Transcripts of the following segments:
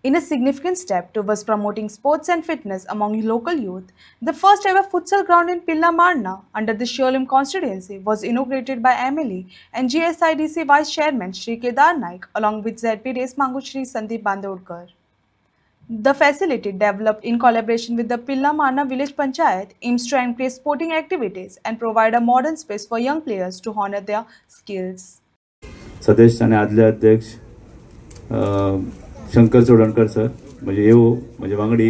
In a significant step towards promoting sports and fitness among local youth, the first ever futsal ground in Pilla Marna under the Sholim constituency was inaugurated by MLE and GSIDC Vice Chairman Shri Kedar Naik along with ZP Race Mangu Shri Sandeep Bandodkar. The facility, developed in collaboration with the Pilla Marna Village Panchayat, aims to encourage sporting activities and provide a modern space for young players to honor their skills. सदस्य आणि आदले अध्यक्ष Shankar Chodankar sir म्हणजे येवो म्हणजे वांगडी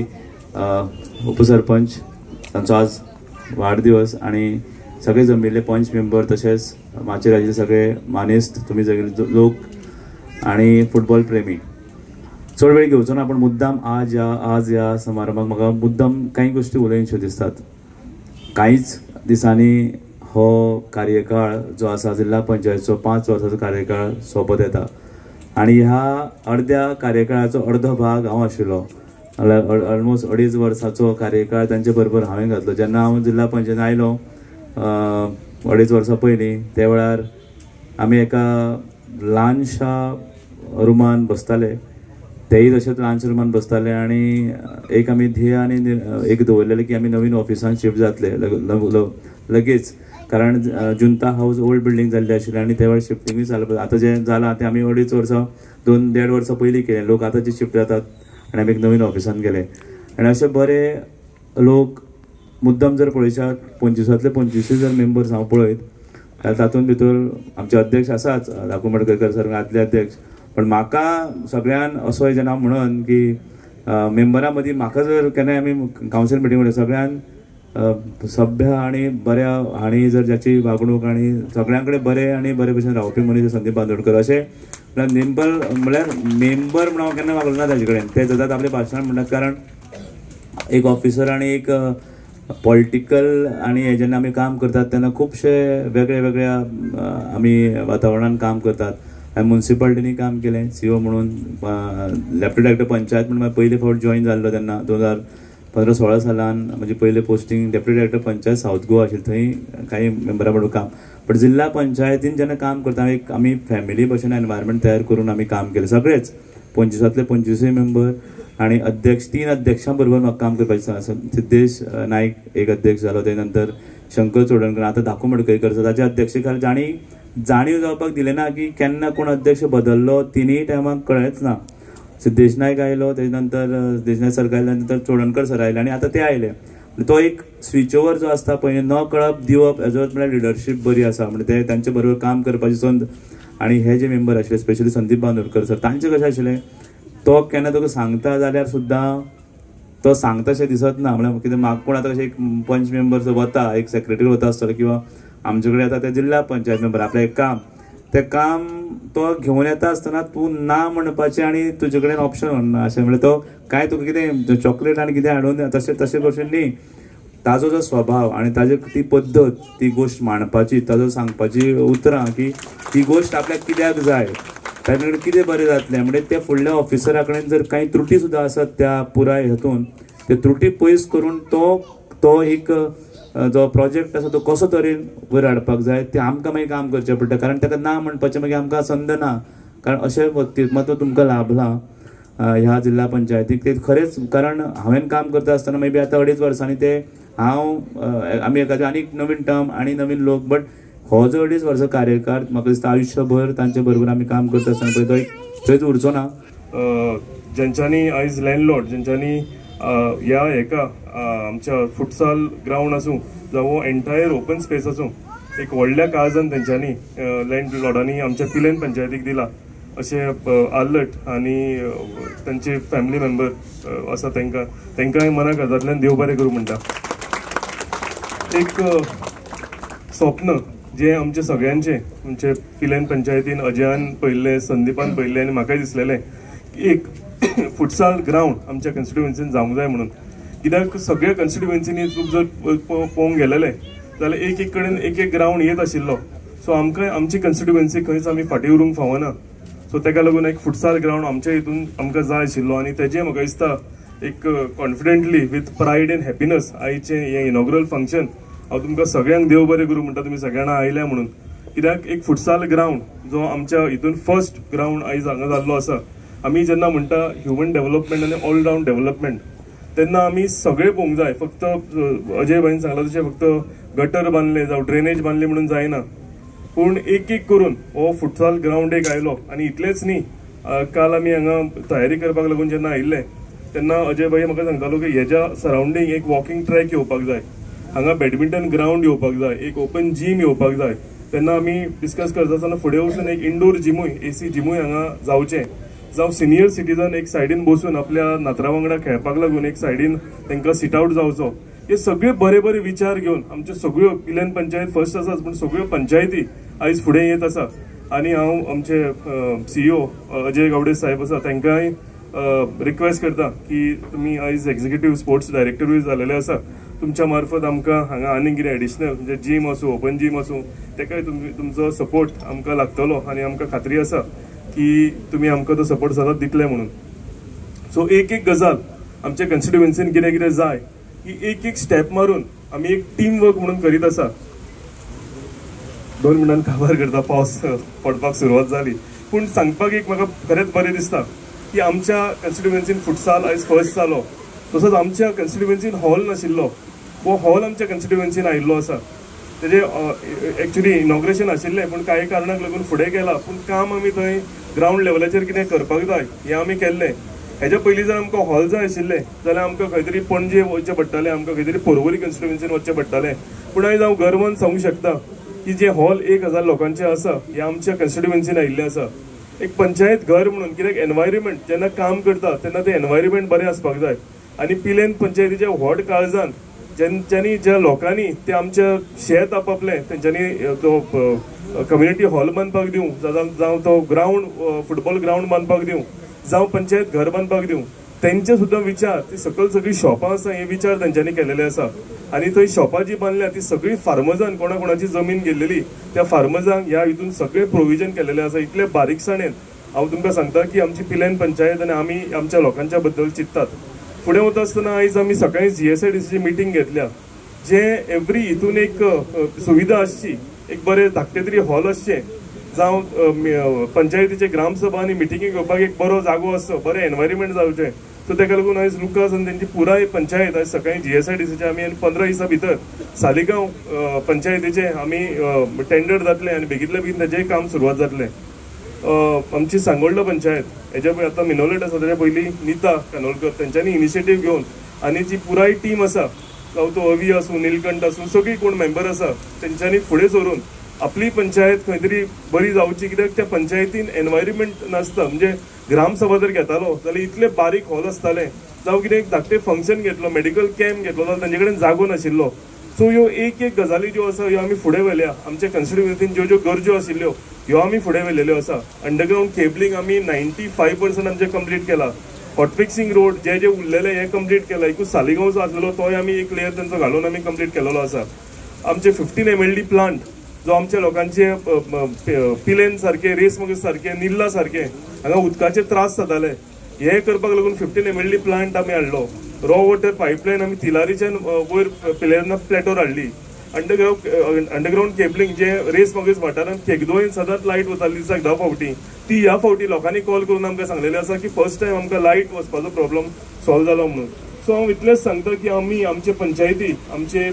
उपसरपंच तांचो आज वाढदिवस आणि सगळे जमिल्ले पंच मेंबर तसेच माचेराचे सगळे मानेस्त तुम्ही सगळे लोक आणि फुटबॉल प्रेमी चड वेळ घेवचो ना पण मुद्दाम आज या समारंभाक म्हाका मुद्दाम काही गोष्टी उलयनच्यो दिसतात. कांयच दिसांनी हो कार्यकाळ जो आसा जिल्हा पंचायतीचो 5 वर्सांचो कार्यकाळ सोंपत येता आणि ह्या अर्ध्या कार्यकाळाचो अर्धो भाग हांव आशिल्लो. ऑलमोस्ट 2.5 वर्साचो कार्यकाळ तांचे बरोबर हांवें घातलो. जेन्ना हांव जिल्हा पंचायतीन आयलो 2.5 वर्सां पयलीं त्या वेळार आमी एका ल्हानशा रुमान बसताले, तेय तशेंच ल्हानशा रुमान बसताले आणि एक आमी ध्येय आनी एक दवरलेलें की आमी नवीन ऑफिसान शिफ्ट जातले लगेच, कारण जुंता हाऊस ओल्ड बिल्डिंग जाल्ली आशिल्ली आणि त्या वेळार शिफ्टिंगूय जालें. आतां जें जालां तें आमी 2.5 वर्सां 2.5 वर्सां पयलीं केलें. लोक आतांचे शिफ्ट जातात आनी आमी एक नवीन ऑफिसान गेले आनी अशे बरे लोक मुद्दम जर पळयशात 25तले 25 जर मेंबर्स हांव पळयत जाल्यार तातूंत भितर आमचे अध्यक्ष आसाच धाकू मडकयकर सर आदले अध्यक्ष, पण म्हाका सगळ्यान असो जेन्ना हांव म्हणन की मेंबरां मदीं म्हाका जर केन्नाय आमी कावन्सील मिटींग सगळ्यान सभ्य आणि बऱ्या आणि जर ज्याची वागणूक आणि सगळ्यांकडे बरे आणि बरे भशेन रावपी मनीस संदीप बांदोडकर अशे म्हळ्यार मेंबर म्हणून हांव केन्ना वागलो ना ताजे कडेन. ते जातात आपले भाशण म्हणटात, कारण एक ऑफिसर आणि एक पॉलिटिकल आणि हे जेन्ना आमी काम करतात तेन्ना खुबशे वेगळ्या आमी वातावरणान काम करतात. हांवें म्युन्सिपालिटीनी काम केलें CO म्हणून, डेप्युटी डायरेक्टर पंचायत म्हणून पयले फावट जॉईन जाल्लो तेन्ना 2015-16 सालान म्हणजे पयले posting deputy director panchayat south Goa आशिल्ली, थंय काही मेंबरा म्हणून काम. पण जिल्हा पंचायतीन जेन्ना काम करता एक आमी फॅमिली भशेन एनवायरमेंट तयार करून आमी काम केलें. सगळेच 25तले 25 मेंबर आणि अध्यक्ष 3 अध्यक्षां बरोबर म्हाका काम करपाचें. सिद्धेश नाईक एक अध्यक्ष जालो, ते नंतर शंकर चोडणकर, आतां धाकू मडकयकर ताच्या अध्यक्षे खाली जाणीव जावपाक दिलें ना की केन्ना कोण अध्यक्ष बदललो तिनूय टायमाक कळ्ळेंच ना. सिद्धेश नायक आयलो, तेजे नंतर सिद्धेश नायक सर आयले, नंतर चोडणकर सर आयले आणि आता ते आयले. तो एक स्विच ओवर जो आसता पळय न कळप दिवप हेजो म्हळ्यार लिडरशीप बरी आसा. म्हणजे ते तांचे बरोबर काम करपाची संद. आणि हे जे मेंबर आशिल्ले स्पेशली संदीप बांदोडकर सर, तांचे कशें आशिल्लें तो केन्ना तुका सांगता जाल्यार सुद्दां तो सांगता अशें दिसत ना. म्हळ्यार कितें म्हाका कोण आतां कशें एक पंच मेंबर वता, एक सेक्रेटरी वता आसतलो किंवा आमचे कडेन येता ते जिल्हा पंचायत मेंबर आपलें एक काम, तें काम तो घेवन येता आसतना तूं ना म्हणपाचें आनी तुजे कडेन ऑप्शन ना अशें. म्हणजे तो काय तुका कितें चॉकलेट आनी कितें हाडून तशें भशेन न्ही. ताजो जो स्वभाव आणि ताजी ती पद्दत, ती गोश्ट मांडपाची, ताजो सांगपाची उतरां की ती गोश्ट आपल्याक कित्याक जाय, ताजे कडेन कितें बरें जातलें. म्हणजे ते फुडल्या ऑफिसरा कडेन जर काही त्रुटी सुद्दां आसत त्या पुराय हेतून ते त्रुटी पयस करून तो एक जो प्रोजेक्ट आसा तो कसो तरेन वयर हाडपाक जाय ते आमकां मागीर काम करचें पडटा. कारण ताका ना म्हणपाचें मागीर आमकां संद ना. कारण अशें व्यक्तिमत्व तुमकां लाभलां ह्या जिल्हा पंचायतीक ते खरेंच. कारण हांवें काम करता आसतना मे बी आतां 2.5 वर्सांनी ते आमी एखादे आनीक नवीन टर्म आणि नवीन लोक, बट हो जो 2.5 वर्सां कार्यकाळ म्हाका दिसता आयुश्यभर तांचे बरोबर आमी काम करता आसतना पळय तो थंयच उरचो ना. जेंच्यांनी आयज लँडलॉर्ड जेंच्यांनी ह्या हेका आमच्या फुटसाल ग्राउंड आसूं जावं एंटायर ओपन स्पेस आसूं एक व्हडल्या काळजान तेंच्यांनी लँडलॉर्डांनी आमच्या पिलेन पंचायतीक दिला अशें आल्लट आनी तांचे फॅमिली मेंबर आसा तांकांय मना काळजांतल्यान देव बरें करूं म्हणटा. एक स्वप्न जे आमचे सगळ्यांचे म्हणजे पिलेन पंचायतीन अजयान पळयल्लें, संदीपान पळयल्लें आनी म्हाकाय दिसलेलें की एक फुटसाल ग्राउंड आमच्या कॉन्स्टिट्युएन्सीन जावंक जाय म्हणून. कित्याक सगळ्या कॉन्स्टिट्युएन्सीनी जर पळोवंक गेलेले जाल्यार एक कडेन एक ग्राउंड येत आशिल्लो. सो आमकां आमची कॉन्स्टिट्युएन्सी खंयच आमी फाटीं उरूंक फावना. सो ताका लागून एक फुटसाल ग्राउंड आमच्या हितून आमकां जाय आशिल्लो आनी तेजें म्हाका दिसता एक confidently with pride end happiness आयचें हें इनॉग्रल फंक्शन हांव तुमकां सगळ्यांक देव बरें करूं म्हणटा तुमी सगळ्यांना आयल्या म्हणून. कित्याक एक फुटसाल ग्राउंड जो आमच्या हितून फर्स्ट ग्राउंड आयज हांगा जाल्लो आसा आमी जेन्ना म्हणटा ह्युमन डेव्हलपमेंट आनी ऑलराउंड डेव्हलपमेंट तेन्ना आमी सगळे पळोवंक जाय. फक्त अजय भाईन सांगला तशें फक्त गटर बांदले जावं ड्रेनेज बांदले म्हणून जायना, पूण एक एक करून हो फुटसाल ग्राउंड एक आयलो. आनी इतलेंच न्ही, काल आमी हांगा तयारी करपाक लागून जेन्ना आयिल्ले तेन्ना अजय भाई म्हाका सांगतालो की हेज्या सरावंडींग एक वॉकिंग ट्रॅक येवपाक जाय, हांगा बॅडमिंटन ग्राउंड येवपाक जाय, एक ओपन जिम येवपाक जाय. तेन्ना आमी डिस्कस करता आसतना फुडें वचून एक इंडोर जिमूय AC जिमूय हांगा जावचें. जावं सिनियर सिटीजन एक सायडीन बसून आपल्या नातरा वांगडा खेळपाक लागून एक सायडीन तांकां सिट आउट जावचो. हे सगळे बरे बरे विचार घेवन आमच्यो सगळ्यो पिलेन पंचायत फर्स्ट आसात पूण सगळ्यो पंचायती आयज फुडें येत आसा. आनी हांव आमचे CEO अजय गावडे साहेब आसा तांकांय रिक्वेस्ट करता की तुमी आयज एक्झिक्युटीव स्पोर्ट्स डायरेक्टरूय जालेले आसा, तुमच्या मार्फत आमकां हांगा आनीक कितें एडिशनल म्हणजे जिम आसूं ओपन जिम आसूं तेकाय तुमचो सपोर्ट आमकां लागतलो आनी आमकां खात्री आसा की तुमी आमकां तो सपोर्ट सदांच दितले म्हणून. सो एक एक गजाल आमच्या कॉन्स्टिट्युएन्सीन कितें कितें जाय ही एक एक स्टेप मारून आमी एक टीम वर्क म्हणून करीत आसा. 2 मिनटान काबार करता, पावस पडपाक सुरवात जाली. पूण सांगपाक एक म्हाका खरेंच बरें दिसता की आमच्या कॉन्स्टिट्युएन्सीन फुटसाल आयज फर्स्ट जालो. तसोच आमच्या कॉन्स्टिट्युएन्सीन हॉल नाशिल्लो, वो हॉल आमच्या कॉन्स्टिट्युएन्सीन आयिल्लो आसा. तेजे एक्चुअली इनॉग्रेशन आशिल्लें पूण कांय कारणाक लागून फुडें गेलां, पूण काम आमी थंय ग्राउंड लेवलाचेर कितें करपाक जाय हें आमी केल्लें. हेज्या पयलीं जर आमकां हॉल जाय आशिल्ले जाल्यार आमकां खंय तरी पणजे वचचें पडटालें, आमकां खंय तरी पर्वरी कॉन्स्टिट्युएन्सीन वचचें पडटालें. पूण आयज हांव गर्वान सांगूंक शकता की जे हॉल 1000 लोकांचें आसा हें आमच्या कॉन्स्टिट्युएन्सीन आयिल्लें आसा. एक पंचायत घर म्हणून कित्याक एनवायरमेंट जेन्ना काम करता तेन्ना तें एनवायरमेंट बरें आसपाक जाय. आनी पिलेन पंचायतीच्या व्हड काळजान ज्यांच्यांनी ज्या लोकांनी ते आमच्या शेत आपलें तेंच्यांनी तो कम्युनिटी हॉल बांदपाक दिवं, जावं तो ग्राउंड फुटबॉल ग्राउंड बांदपाक दिवं, जावं पंचायत घर बांदपाक दिवं, तेंचे सुद्दां विचार ती सकयल सगळी शॉपां आसा हे विचार तेंच्यांनी केलेले आसा. आनी थंय शॉपां जी बांदल्या ती सगळी फार्मजान कोणाची जमीन गेल्लेली त्या फार्मजांक ह्या हितून सगळे प्रोविजन केलेले आसा. इतले बारीकसाणेन हांव तुमकां सांगता की आमची पिलेन पंचायत आनी आमी आमच्या लोकांच्या बद्दल चिंततात. फुडें वता आसतना आयज आमी सकाळीं GSIDCची मिटींग घेतल्या, जे एवरी हितून एक सुविधा आसची, एक बरें धाकटें तरी हॉल आसचें, जावं पंचायतीचे ग्रामसभा आनी मिटिंगी घेवपाक एक बरो जागो आसचो, बरें एनवायरमेंट जावचें. सो ताका लागून आयज लुकास आनी तेंची पुराय पंचायत आयज सकाळीं GSIDCचे आमी 15 दिसां भितर सालिगांव पंचायतीचे आमी टेंडर जातलें आनी बेगींतल्या बेगीन ताचेंय काम सुरवात जातलें. आमची सांगोळडा पंचायत हेज्या पळय आतां मिनोलेट आसा तेज्या पयलीं नीता कानोलकर तेंच्यांनी इनिशिएटीव घेवन आनी जी पुराय टीम आसा, जावं तो अवी आसूं नीलकंठ आसूं सगळीं कोण मेंबर आसा तेंच्यांनी फुडें सरून आपली पंचायत खंय तरी बरी जावची. कित्याक त्या पंचायतीन एनवायरमेंट नासता. म्हणजे ग्रामसभा जर घेतालो जाल्यार इतले बारीक हॉल आसताले, जावं कितें एक धाकटें फंक्शन घेतलो, मेडिकल कॅम्प घेतलो जाल्यार तांचे कडेन जागो नाशिल्लो. सो ह्यो एक एक गजाली ज्यो आसा ह्यो आमी फुडें व्हेल्या. आमच्या कॉन्स्टिट्युएन्सीन ज्यो ज्यो गरजो आशिल्ल्यो ह्यो आमी फुडें व्हेलेल्यो आसा. अंडरग्राउंड केबलिंग आमी 95% आमचें कंप्लीट केला. हॉटफिक्सिंग रोड जे जे उरलेले हे कंप्लीट केला. एकूच सालिगांव जो आसलेलो तोय आमी एक लेयर तांचो घालून आमी कंप्लीट केलेलो आसा. आमचे 15 MLD प्लांट जो आमच्या लोकांचे पिलेन सारखे, रेसमगज सारखे, निल्ला सारखे हांगा उदकाचे त्रास जाताले, हे करपाक लागून 15 MLD प्लांट आमी हाडलो. रॉ वॉटर पायपलायन आमी तिलारीच्यान वयर पिलेना प्लॅटोर हाडली. अंडरग्राउंड केबलिंग जे रेसमगज वाठारांत केकदोळेन सदांच लायट वताली दिसाक 10 फावटी, ती ह्या फावटी लोकांनी कॉल करून आमकां सांगलेलें आसा की फर्स्ट टायम आमकां लायट वचपाचो प्रॉब्लम सॉल्व जालो म्हणून. सो हांव इतलेंच सांगता की आमी आमचे पंचायती, आमचे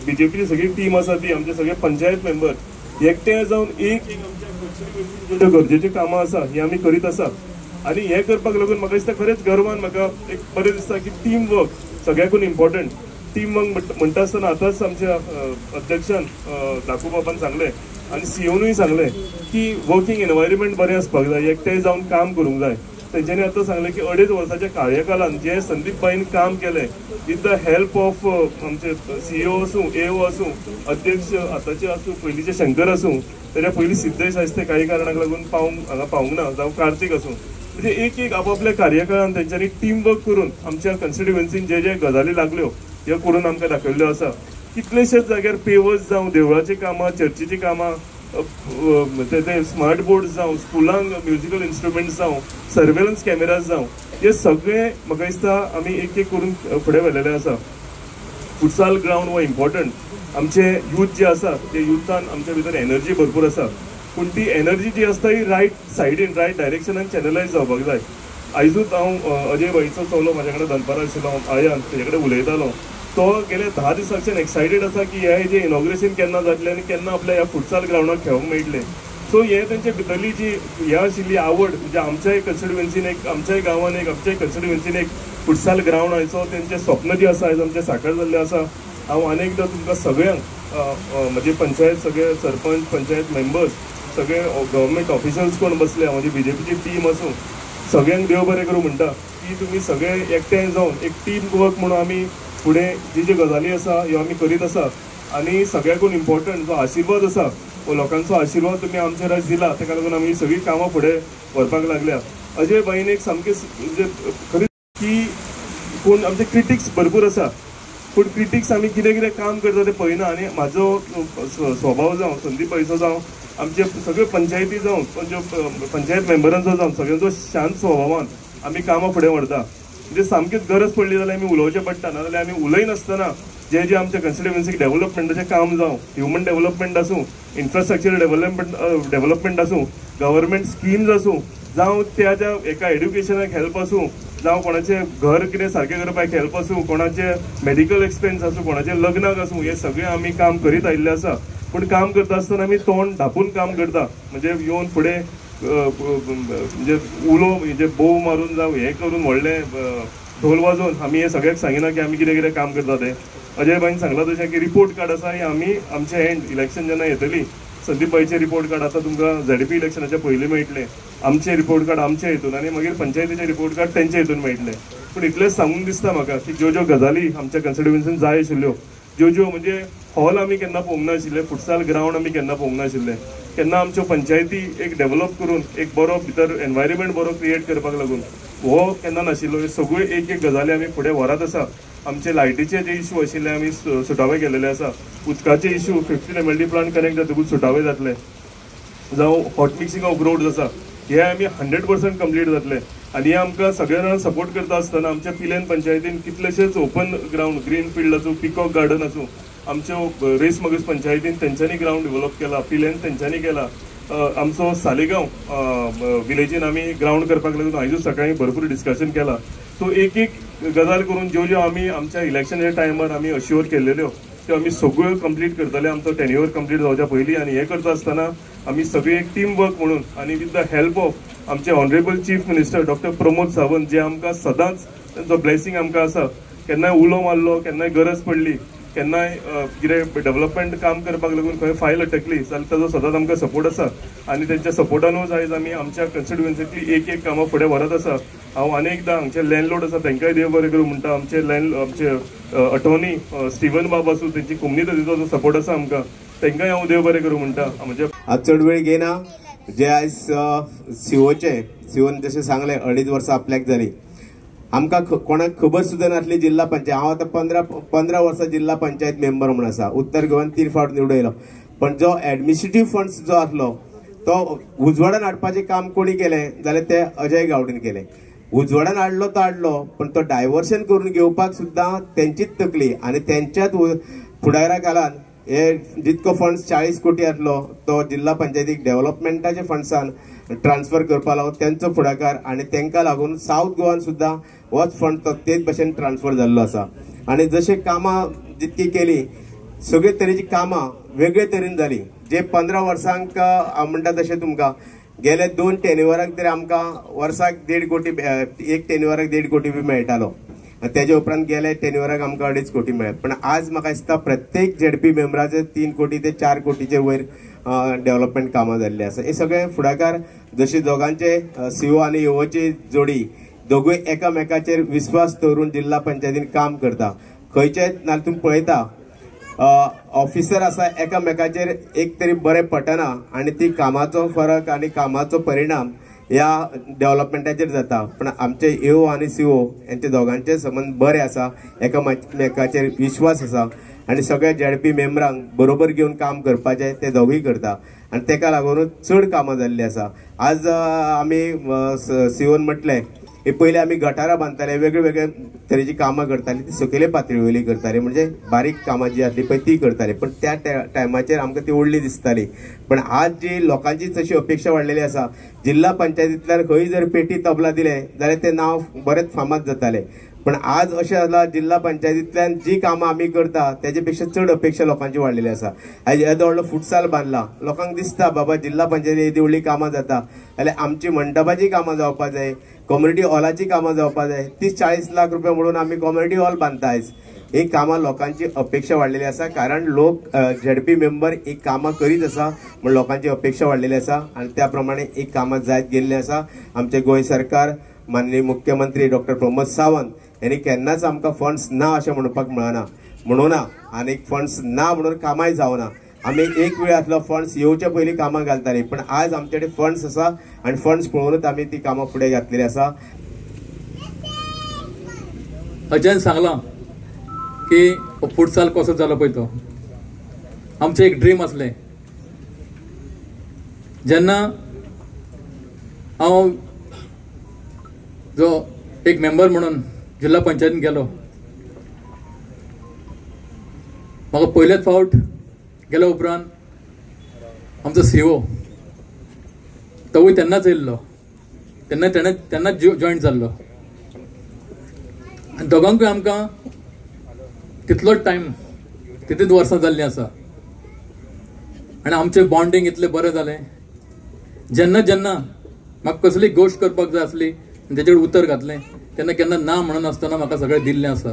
BJPची सगळी टीम आसा ती, आमचे सगळे पंचायत मेंबर एकठांय जावन एक आमच्या गरजेची कामां आसा ही आमी करीत आसा. आनी हें करपाक लागून म्हाका दिसता खरेंच गर्वान म्हाका एक बरें दिसता की टीम वर्क सगळ्याकून इम्पॉर्टंट. टीम वर्क म्हणटा आसतना आतांच आमच्या अध्यक्षान दाखू बाबान सांगलें आनी COनूय सांगलें की वर्कींग एनवायरमेंट बरें आसपाक जाय, एकठांय जावन काम करूंक जाय. तेंच्यांनी आतां सांगलें की 2.5 वर्साच्या कार्यकालान जे संदीप बाईन काम केलें विथ द हेल्प ऑफ आमचे CEO आसूं, AO आसूं, अध्यक्ष आतांचे आसूं, पयलींचे शंकर आसूं, तेज्या पयलीं सिद्धेश आसते काही कारणाक लागून हांगा पावूंक ना, जावं कार्तिक आसूं, म्हणजे एक एक आपापल्या कार्यकाळान तेंच्यांनी टीम वर्क करून आमच्या कॉन्स्टिट्युएन्सीन जे जे गजाली लागल्यो ह्यो करून आमकां दाखयल्ल्यो आसा. कितलेशेच जाग्यार पेवर्स जावं, देवळाची कामां, चर्चीची कामां, ते स्मार्ट बोर्ड्स जावं, स्कुलांक म्युजिकल इन्स्ट्रुमेंट्स जावं, सर्वेलन्स कॅमेराज जावं, हे सगळे म्हाका दिसता आमी एक एक करून फुडें व्हेलेले आसा. फुटसाल ग्राउंड हो इम्पॉर्टंट. आमचे यूथ जे आसा ते युथान आमच्या भितर एनर्जी भरपूर आसा, पूण ती एनर्जी जी आसता ही रायट सायडीन, रायट डायरेक्शनान चॅनलायज जावपाक जाय. आयजूच हांव अजय भाईचो चलो म्हाजे कडेन दनपारा आशिल्लो आयान तेजे कडेन उलयतालो तो गेले 10 दिसांच्यान एक्सायटेड आसा की हे जे इनॉग्रेशन केन्ना जातलें आनी केन्ना आपल्या ह्या फुटसाल ग्राउंडार खेळूंक मेळटलें. सो हे तेंचे भितरली जी हे आशिल्ली आवड म्हणजे आमच्याय कन्स्टिट्युएन्सीन एक आमच्याय गांवान एक आमच्याय कन्स्टिट्युएन्सीन एक फुटसाल ग्राउंड आयचो तेंचें स्वप्न जी आसा आयज आमचें साकार जाल्लें आसा. हांव अनेकदां तुमकां सगळ्यांक म्हणजे पंचायत सगळे सरपंच पंचायत मेंबर्स सगळे गव्हर्मेंट ऑफिशल्स कोण बसले म्हणजे बीजेपीची टीम आसूं सगळ्यांक देव बरें करूं म्हणटा की तुमी सगळे एकठांय जावन एक टीम वर्क म्हणून आमी फुडें जी गजाली आसा ह्यो आमी करीत आसा. आनी सगळ्याकून इम्पॉर्टंट जो आशिर्वाद आसा वो लोकांचो आशिर्वाद तुमी आमचेर आज दिला ताका लागून आमी सगळीं कामां फुडें व्हरपाक लागल्या. अजय भाईन एक सामकें म्हणजे खरी की कोण आमचे क्रिटिक्स भरपूर आसा पूण क्रिटिक्स आमी कितें कितें काम करता तें पळयना. आनी म्हाजो स्वभाव जावं संदीप भाईचो जावं आमचे सगळे पंचायती जावं पंचायत मेंबरांचो जावं सगळ्यांचो शांत स्वभावान आमी कामां फुडें व्हरता. म्हणजे सामकीच गरज पडली जाल्यार आमी उलोवचें पडटा ना जाल्यार आमी उलयनासतना जे जे आमच्या कन्स्टिट्युएन्सीक डेव्हलपमेंटाचें काम जावं ह्युमन डेव्हलपमेंट आसूं इन्फ्रास्ट्रक्चर डेव्हलपमेंट आसूं गव्हर्मेंट स्किम्स आसूं जावं त्या एका एड्युकेशनाक हेल्प आसूं जावं कोणाचें घर कितें सारकें करपाक हेल्प आसूं कोणाचे मेडिकल एक्सपेन्स आसूं कोणाचे लग्नाक आसूं हे सगळें आमी काम करीत आयिल्लें आसा. पूण काम करता आसतना आमी तोंड धापून काम करता म्हणजे येवन फुडें म्हणजे उलो म्हणजे बोव मारून जावं हें करून व्हडलें ढोल वाजोवन आमी हे सगळ्याक सांगिना की आमी कितें कितें काम करता तें. अजय भाईन सांगलां तशें की रिपोर्ट कार्ड आसा ही आमी आमचे एंड इलेक्शन जेन्ना येतली संदीप भाईचे रिपोर्ट कार्ड आतां तुमकां झेडपी इलेक्शनाच्या पयलीं मेळटलें आमचे रिपोर्ट कार्ड आमचे हितून आनी मागीर पंचायतीचे रिपोर्ट कार्ड तेंचे हितून मेळटलें. पूण इतलेंच सांगूंक दिसता म्हाका की ज्यो ज्यो गजाली आमच्या कन्स्टिट्युएन्सीन जाय आशिल्ल्यो ज्यो म्हणजे हॉल आमी केन्ना पळोवंक नाशिल्ले फुटसाल ग्राउंड आमी केन्ना पळोवंक नाशिल्ले केन्ना आमच्यो पंचायती एक डेव्हलप करून एक बरो भितर एनवायरमेंट बरो क्रिएट करपाक लागून हो केन्ना नाशिल्लो. हे सगळ्यो एक एक गजाली आमी फुडें व्हरत आसा. आमचे लायटीचे जे इश्यू आशिल्ले आमी सुटावे केलेले आसा. उदकाचे इश्यू 15 MLD प्लांट कनेक्ट जातकूच सुटावे जातले जावं हॉट मिक्सिंग ऑफ रोड्स आसा हे आमी 100% कंप्लीट जातले. आनी आमकां सगळे जाण सपोर्ट करता आसतना आमच्या पिलेन पंचायतीन कितलेशेच ओपन ग्राउंड ग्रीन फील्ड आसूं पिकॉक गार्डन आसूं आमच्यो रेस मगस पंचायतीन तेंच्यांनी ग्राउंड डेव्हलप केला पिलेन तेंच्यांनी केला. आमचो सालेगांव विलेजीन आमी ग्राउंड करपाक लागून आयजूच सकाळीं भरपूर डिस्कशन केला. सो एक एक गजाल करून ज्यो ज्यो आमी आमच्या इलेक्शनाच्या टायमार आमी अश्योर केल्ल्यो त्यो आमी सगळ्यो कंप्लीट करतले आमचो टेन्युअर कंप्लीट जावच्या पयलीं. आनी हे करता आसतना आमी सगळी एक टीम वर्क म्हणून आनी विथ द हेल्प ऑफ आमचे honourable chief minister doctor Pramod Sawant जे आमकां सदांच तांचो ब्लेसिंग आमकां आसा. केन्नाय उलो मारलो केन्नाय गरज पडली केन्नाय कितें डेव्हलपमेंट काम करपाक लागून खंय फायल अटकली जाल्यार ताजो सदांच आमकां सपोर्ट आसा. आनी तेंच्या सपोर्टानूच आयज आमी आमच्या कन्स्टिट्युएन्सींतली एक एक कामां फुडें व्हरत आसा. हांव अनेकदां हांगचे लँडलॉर्ड आसा तांकांय देव बरें करूं म्हणटा. आमचे अटॉर्नी स्टिवन बाब आसूं तेंची कम्युनिटीचो जो सपोर्ट आसा आमकां तांकांय हांव देव बरें करूं म्हणटा. म्हणजे आज चड वेळ घेना जे आयज सीओन जशें सांगलें 2.5 वर्सां आपल्याक जाली आमकां कोणाक खबर सुद्दां नासली जिल्हा पंचायत हांव आतां 15 वर्सां जिल्हा पंचायत मेंबर म्हणून आसा. उत्तर गोंयान 3 फावट निवडून येयलो. पण जो एडमिनिस्ट्रेटीव फंड्स जो आसलो तो उजवाडान हाडपाचें काम कोणी केलें जाल्यार ते अजय गावडेन केलें. उजवाडान हाडलो तो हाडलो पण तो डायवर्शन करून घेवपाक सुद्दां तेंचीच तकली आनी तेंच्याच फुडारा काळान हे जितको फंड्स 40 कोटी आसलो तो जिल्हा पंचायतीक डेव्हलपमेंटाच्या फंड्सान ट्रान्सफर करपा लागून तेंचो फुडाकार आनी तेंका लागून साऊथ गोवान सुद्दां होच फंड तो तेच भशेन ट्रान्सफर जाल्लो आसा. आनी जशें कामां जितकी केली सगळे तरेची कामां वेगळे तरेन जाली. जे 15 वर्सांक हांव म्हणटा तशें तुमकां गेले 2 टेन्युअराक तरी आमकां वर्साक 1.5 कोटी एक टेन्युअराक 1.5 कोटी बी मेळटालो. तेजे उपरांत गेले टेन्युअराक आमकां 2.5 कोटी मेळ्ळे. पण आज म्हाका दिसता प्रत्येक झेडपी मेंबराचे 3 कोटी ते 4 कोटीचे वयर डेव्हलपमेंट कामां जाल्ली आसा. हे सगळे फुडाकार जशी दोगांचे सीओ आनी ओची जोडी दोगूय एकामेकाचेर विश्वास दवरून जिल्हा पंचायतीन काम करता. खंयचेच नाल्यार तुमी पळयता ऑफिसर आसा एकामेकाचेर एक तरी बरें पटना आनी ती कामाचो फरक आनी कामाचो परिणाम ह्या डेव्हलपमेंटाचेर जाता. पण आमचे एओ आनी सीओ यांचे दोगांचे संबंध बरे आसा एकामेकाचेर विश्वास आसा आनी सगळ्या झेडपी मेंबरांक बरोबर घेवन काम करपाचें ते दोगूय करता आनी तेका लागूनच चड कामां जाल्लीं आसा. आज आमी सीओन म्हटलें हे पयलीं आमी गटारां बांदताले वेगळे वेगळे तरेची कामां करतालीं ती सकयले पातळी वयली करतालीं म्हणजे बारीक कामां जी आसली पळय ती करतालीं. पण त्या टायमाचेर आमकां ती व्हडली दिसताली. पण आज जी लोकांची तशी अपेक्षा वाडलेली आसा, जिल्हा पंचायतींतल्यान खंय जर पेटी तबला दिले जाल्यार ते नांव बरेच फामाद जाताले. पण आज अशें जाला जिल्हा पंचायतींतल्यान जी कामां आमी करता तेजे पेक्षा चड अपेक्षा लोकांची वाडलेली आसा. आज येदो व्हडलो फुटसाल बांदला, लोकांक दिसता बाबा जिल्हा पंचायती येदी व्हडली कामां जाता जाल्यार आमची मंडपाची कामां जावपाक जाय, कम्युनिटी हॉलाची कामां जावपाक जाय. 30-40 लाख रुपया म्हणून आमी कम्युनिटी हॉल बांदता. आयज ही कामां लोकांची अपेक्षा वाडलेली आसा, कारण लोक झेडपी मेंबर ही कामां करीत आसा म्हण लोकांची अपेक्षा वाडलेली आसा आणि त्या प्रमाणे ही कामां जायत गेल्ली आसा. आमचे गोंय सरकार माननीय मुख्यमंत्री डॉक्टर प्रमोद सावंत यांनी केन्नाच आमकां फंड्स ना अशें म्हणपाक मेळना, म्हणूना आनी फंड्स ना म्हणून कामांय जावना. आमी एक वेळ आसलो फंड्स येवचे पयलीं कामां घालताली, पण आज आमचे कडेन फंड्स आसा आनी फंड्स पळोवनूच आमी ती कामां फुडें घातलेली आसा. अजयन सांगला की फुटसाल कसो जालो पळय तो आमचें एक ड्रीम आसलें. जेन्ना हांव जो एक मेंबर म्हणून जिल्हा पंचायतीन गेलो, म्हाका पयलेच फावट गेल्या उपरांत आमचो सीओ तोवूय तेन्नाच येयल्लो, तेन्नाच जॉयन जाल्लो. आनी दोगांकूय आमकां तितलोच टायम, तितलीच वर्सां जाल्लीं आसा आनी आमचें बॉन्डिंग इतलें बरें जालें. जेन्ना जेन्ना म्हाका कसली गोश्ट करपाक जाय आसली तेचेर उतर घातलें तेन्ना केन्ना ना म्हणून आसतना म्हाका सगळें दिल्लें आसा.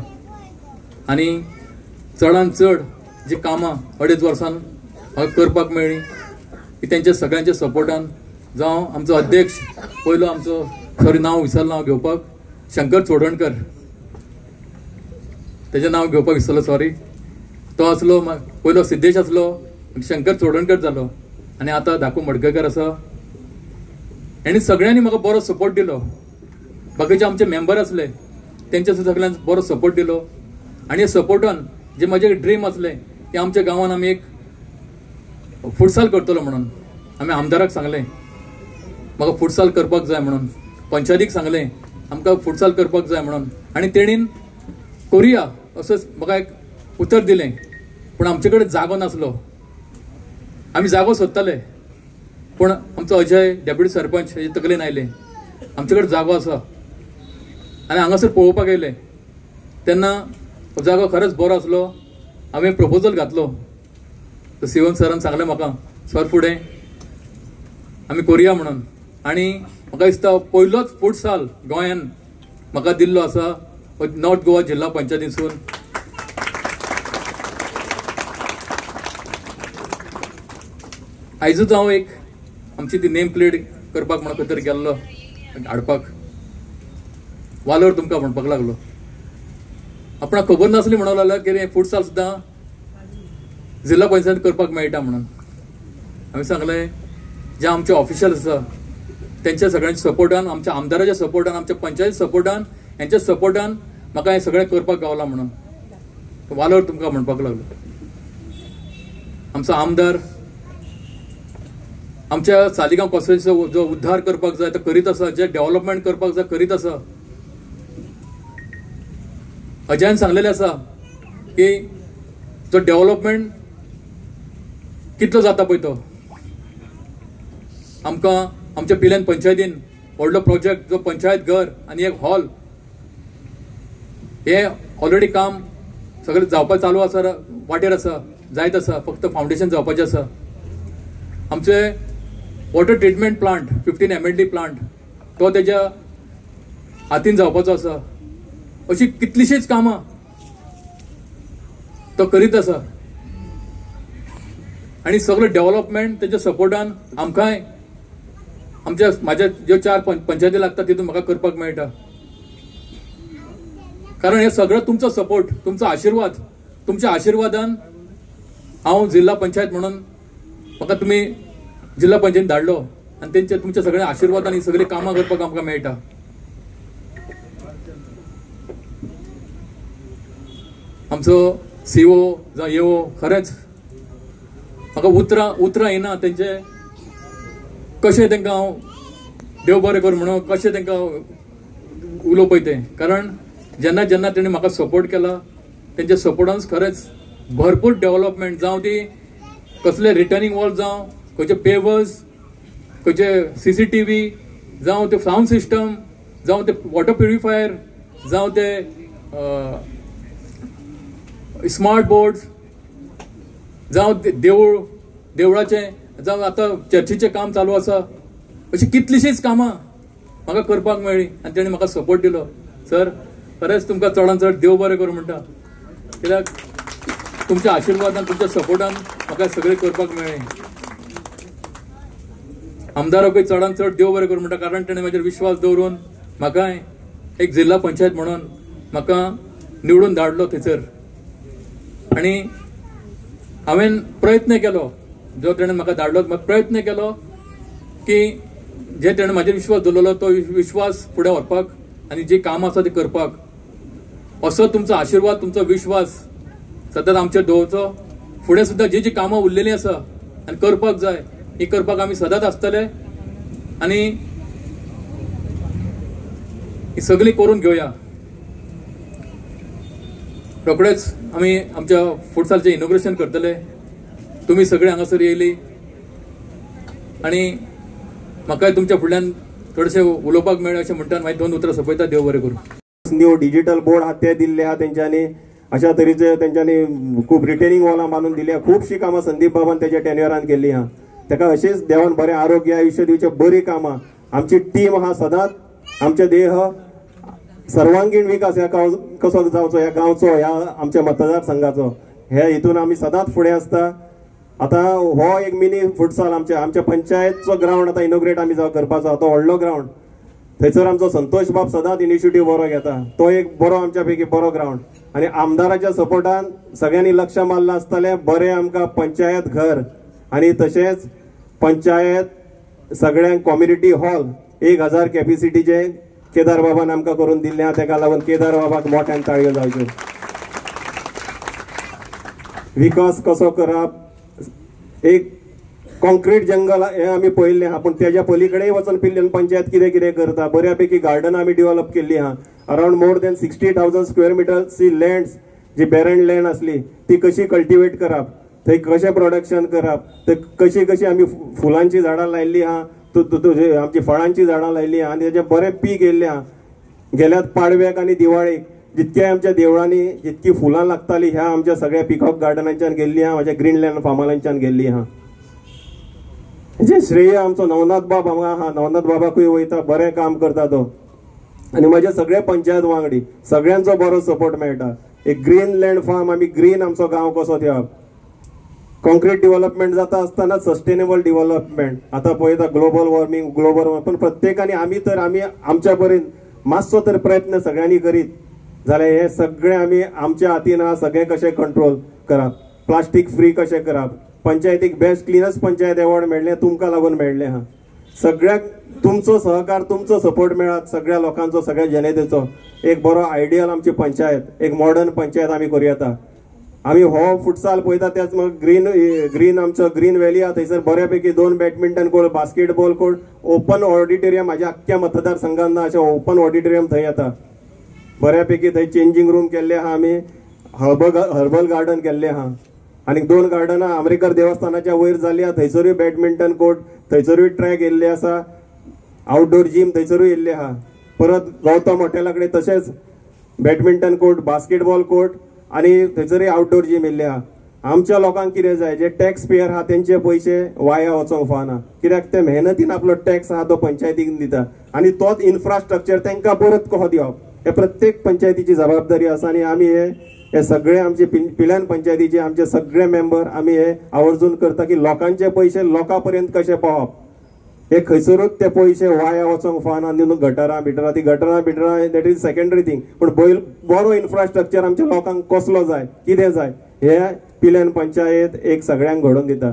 आनी चडांत चड जी कामां 2.5 वर्सान म्हाका करपाक मेळ्ळी ती तेंच्या सगळ्यांच्या सपोर्टान. जावं आमचो अध्यक्ष, पयलो आमचो नांव विसरलो हांव घेवपाक, शंकर चोडणकर, तेजें नांव घेवपाक विसरलो, सॉरी. तो आसलो, पयलो सिद्धेश आसलो, शंकर चोडणकर जालो आनी आतां धाकू मडकयकर आसा. हेणी सगळ्यांनी म्हाका बरो सपोर्ट दिलो. बाकीचे आमचे मेंबर आसले तेंच्या सगळ्यांक बरो सपोर्ट दिलो. आनी ह्या सपोर्टान जे म्हजें ड्रीम आसलें की आमच्या गांवांत आमी एक फुटसाल करतलो म्हणून आमी आमदाराक सांगलें म्हाका फुटसाल करपाक जाय म्हणून, पंचायतीक सांगलें आमकां फुटसाल करपाक जाय म्हणून, आनी तेणीन कोरिया असं म्हाका एक उतर दिलें. पूण आमचे कडेन जागो नासलो. आमी जागो सोदताले पूण आमचो अजय डेप्युटी सरपंच हेजे तकलेन आयलें आमचे कडेन जागो आसा. आनी हांगासर पळोवपाक येयलें तेन्ना हो जागो खरेंच बरो आसलो. हांवें प्रपोजल घातलो. सीओन सरान सांगलें म्हाका, सर फुडें आमी कोरया म्हणून. आनी म्हाका दिसता पयलोच फुटसाल गोंयान म्हाका दिल्लो आसा नॉर्थ गोवा जिल्हा पंचायतीसून. आयजूच हांव एक आमची ती नेम प्लेट करपाक म्हणून खंय तरी गेल्लो हाडपाक, वालोर तुमकां म्हणपाक लागलो. आपणाक खबर नासली म्हणूंक लागलो की फुटसाल सुद्दां जिल्हा पंचायत करपाक मेळटा म्हणून. हांवें सांगलें जे आमचे ऑफिशियल्स आसा तेंच्या सगळ्यांच्या सपोर्टान, आमच्या आमदाराच्या सपोर्टान, आमच्या पंचायत सपोर्टान, हेंच्या सपोर्टान म्हाका हें सगळें करपाक गावलां म्हणून वालोर तुमकां म्हणपाक लागलो. आमचो आमदार आमच्या सालिगांव कॉन्स्टिट्युएन्सीचो जो उद्धार करपाक जाय तो करीत आसा, जे डेव्हलपमेंट करपाक जाय करीत आसा. अजयान सांगलेलें आसा की जो डेव्हलपमेंट कितलो जाता पळय तो आमकां आमच्या पिल्यान पंचायतीन व्हडलो प्रोजेक्ट जो पंचायत घर आनी एक हॉल हे ऑलरेडी काम सगळें जावपाक चालू आसा, वाटेर आसा, जायत आसा, फक्त फावंडेशन जावपाचें आसा. आमचे water treatment plant 15 MLD plant तो तेज्या हातीन जावपाचो आसा. अशी कितलीशीच कामां तो करीत आसा आनी सगळें डेव्हलपमेंट तेज्या सपोर्टान आमकांय आमच्या म्हाज्या ज्यो 4 पंचायती लागता तितून म्हाका करपाक मेळटा. कारण हे सगळं तुमचो सपोर्ट, तुमचो आशिर्वाद, तुमच्या आशिर्वादान हांव जिल्हा पंचायत म्हणून म्हाका तुमी जिल्हा पंचायतीन धाडलो आनी तेंचे तुमच्या सगळ्या आशिर्वादान ही सगळी कामां करपाक आमकां मेळटा. आमचो सीओ जावं येओ खरेंच म्हाका उतरां येना तेंचे कशें तांकां हांव देव बरें कर म्हणून कशें तांकां उलोवपय तें. कारण जेन्ना जेन्ना तेणी म्हाका सपोर्ट केला तेंच्या सपोर्टान खरेंच भरपूर डेव्हलपमेंट जावं ती कसले रिटर्निंग वॉल जावं खंयचे पेवर्स, खंयचे CCTV, जावं ते साऊंड सिस्टम, जावं ते वॉटर प्युरिफायर, जावं ते स्मार्ट बोर्ड्स, जावं ते देवळाचें, जावं आतां चर्चीचें काम चालू आसा, अशी कितलीशींच कामां म्हाका करपाक मेळ्ळी आनी तेणें म्हाका सपोर्ट दिलो. सर, खरेंच तुमकां चडांत चड देव बरें करूं म्हणटा, कित्याक तुमच्या आशिर्वादान, तुमच्या सपोर्टान म्हाका सगळें करपाक मेळ्ळें. आमदाराकूय चडांत चड देव बरें करूं म्हणटा, कारण तेणें म्हाजेर विश्वास दवरून म्हाकाय एक जिल्हा पंचायत म्हणून म्हाका निवडून धाडलो थंयसर. आनी हांवें प्रयत्न केलो, जो तेणें म्हाका धाडलो, प्रयत्न केलो की जे तेणें म्हाजेर विश्वास दवरलो तो विश्वास फुडें व्हरपाक आनी जी कामां आसा ती करपाक. असो तुमचो आशिर्वाद, तुमचो विश्वास सतत आमचेर दवरचो. फुडें सुद्दां जी कामां उरलेलीं आसा आनी करपाक जाय, ही करपाक आमी सदांच आसतले आनी ही सगळी करून घेवया. रोखडेच आमी आमच्या फुटसालचें इनॉग्रेशन करतले. तुमी सगळे हांगासर येयली आनी म्हाकाय तुमच्या फुडल्यान थोडेशें उलोवपाक मेळ्ळें अशें म्हणटा. मागीर 2 उतरां सोंपयता. देव बरें करूं. न्यू डिजिटल बोर्ड आहा ते दिल्ले आहा तेंच्यांनी. अशा तरेचे तेंच्यांनी खूब रिटेनिंग वॉलां बांदून दिल्या. खुबशीं कामां संदीप बाबान तेच्या टेन्युरान केल्लीं आहा. ताका अशीच देवान बरें आरोग्य आयुश्य दिवचें, बरी कामां. आमची टीम आहा सदांच आमचे देह सर्वांगीण विकास ह्या कसो जावचो ह्या गांवचो, ह्या आमच्या मतदारसंघाचो, हे हितून आमी सदांच फुडें आसता. आतां हो एक मिनी फुटसाल आमच्या पंचायतचो ग्राउंड आतां इनॉग्रेट आमी करपाचो आहा. तो व्हडलो ग्राउंड. थंयसर आमचो संतोष बाब सदांच इनिशिएटीव बरो घेता. तो एक बरो आमच्या पैकी बरो ग्राउंड. आनी आमदाराच्या सपोर्टान सगळ्यांनी लक्ष मारलां आसतलें. बरें आमकां पंचायत घर आनी तशेंच पंचायत सगळ्यांक कम्युनिटी हॉल 1000 कॅपॅसिटीचे केदार बाबान आमकां करून दिल्लें आहा. ताका लागून केदार बाबाक मोठ्यान ताळयो जावच्यो. विकास कसो करप, एक कॉन्क्रीट जंगल हे आमी पळयल्लें आहा, पूण तेज्या पलीकडेय वचून पिल्ल्यान पंचायत कितें कितें करता. बऱ्यापैकी गार्डन आमी डेव्हलप केल्ली आहा. अराउंड मोर दॅन 60,000 स्क्वेअर मिटर्सची लँड, जी बॅरन लँड आसली ती कशी कल्टिवेट करप, थंय कशें प्रोडक्शन करप, थंय कशी आमी फुलांची झाडां लायिल्लीं आहा, आमची फळांची झाडां लायिल्लीं आहा आनी तेजें बरें पीक येयल्लें आहा. गेल्यात पाडव्याक आनी दिवाळेक जितके आमच्या देवळांनी जितकी फुलां लागतालीं ह्या आमच्या सगळ्या पिकॉक गार्डनांच्यान गेल्लीं आहा, म्हाज्या ग्रीनलँड फार्मालांच्यान गेल्लीं आहा. हेजें श्रेय आमचो नवनाथ बाब हांगा आहा. नवनाथ बाबाकूय वयता, बरें काम करता तो. आनी म्हजे सगळे पंचायत वांगडी सगळ्यांचो बरो सपोर्ट मेळटा. एक ग्रीनलँड फार्म, आमी ग्रीन आमचो गांव कसो ठेवप. कॉन्क्रीट डेव्हलपमेंट जाता आसतना सस्टेनेबल डेव्हलपमेंट. आतां पळयता ग्लोबल वॉर्मिंग, पण प्रत्येकानी आमी आमच्या परीन मातसो तर प्रयत्न सगळ्यांनी करीत जाल्यार हे सगळे आमी आमच्या हातीन आहा. सगळें कशें कंट्रोल करप, प्लास्टीक फ्री कशें करप. पंचायतीक बेस्ट क्लिनस्ट पंचायत एवॉर्ड मेळ्ळें तुमकां लागून मेळ्ळें आहा. सगळ्याक तुमचो सहकार, तुमचो सपोर्ट मेळत, सगळ्या लोकांचो, सगळ्या जनतेचो. एक बरो आयडियल आमची पंचायत, एक मॉडर्न पंचायत आमी करूं येता. आमी हो फुटसाल पळयता त्याच ग्रीन आमचो ग्रीन व्हॅली आहा. थंयसर बऱ्यापैकी 2 badminton court, basketball court, open auditorium. म्हाज्या आख्ख्या मतदारसंघान ना अशें ओपन ऑडिटोरियम थंय येता. बऱ्यापैकी थंय चेंजिंग रूम केल्ले आहा. आमी हर्बल गार्डन केल्लें आहा. आनी 2 गार्डनां आमरेकर देवस्थानाच्या वयर जाल्लीं आहा. थंयसरूय बॅडमिंटन कोर्ट, थंयसरूय ट्रॅक येयल्ले आसा. आउटडोर जीम थंयसरूय येयल्ले आहा. परत गौतम हॉटेला कडेन तशेंच बॅडमिंटन कोर्ट, बास्केटबॉल कोर्ट आनी थंयसरूय आउटडोर जीम येयल्ले आहा. आमच्या लोकांक कितें जाय, जे टॅक्स पेयर आहा तेंचे पयशे वाया वचोंक फावना. कित्याक ते मेहनतीन आपलो टॅक्स आहा तो पंचायतीक दिता आनी तोच इन्फ्रास्ट्रक्चर तांकां परत कसो दिवप हे प्रत्येक पंचायतीची जबाबदारी आसा. आनी आमी हे सगळे आमचे पिल्यान पंचायतीचे आमचे सगळे मेंबर आमी हे आवर्जून करता की लोकांचे पयशे लोकां पर्यंत कशे पावप. हे खंयसरूच ते पयशे वाया वचोंक फावना. न्हू गटारां ती गटारां दॅट इज सेकंडरी थिंग. पूण बरो इन्फ्रास्ट्रक्चर आमच्या लोकांक कसलो जाय, कितें जाय हे पिल्यान पंचायत एक सगळ्यांक घडोवन दिता.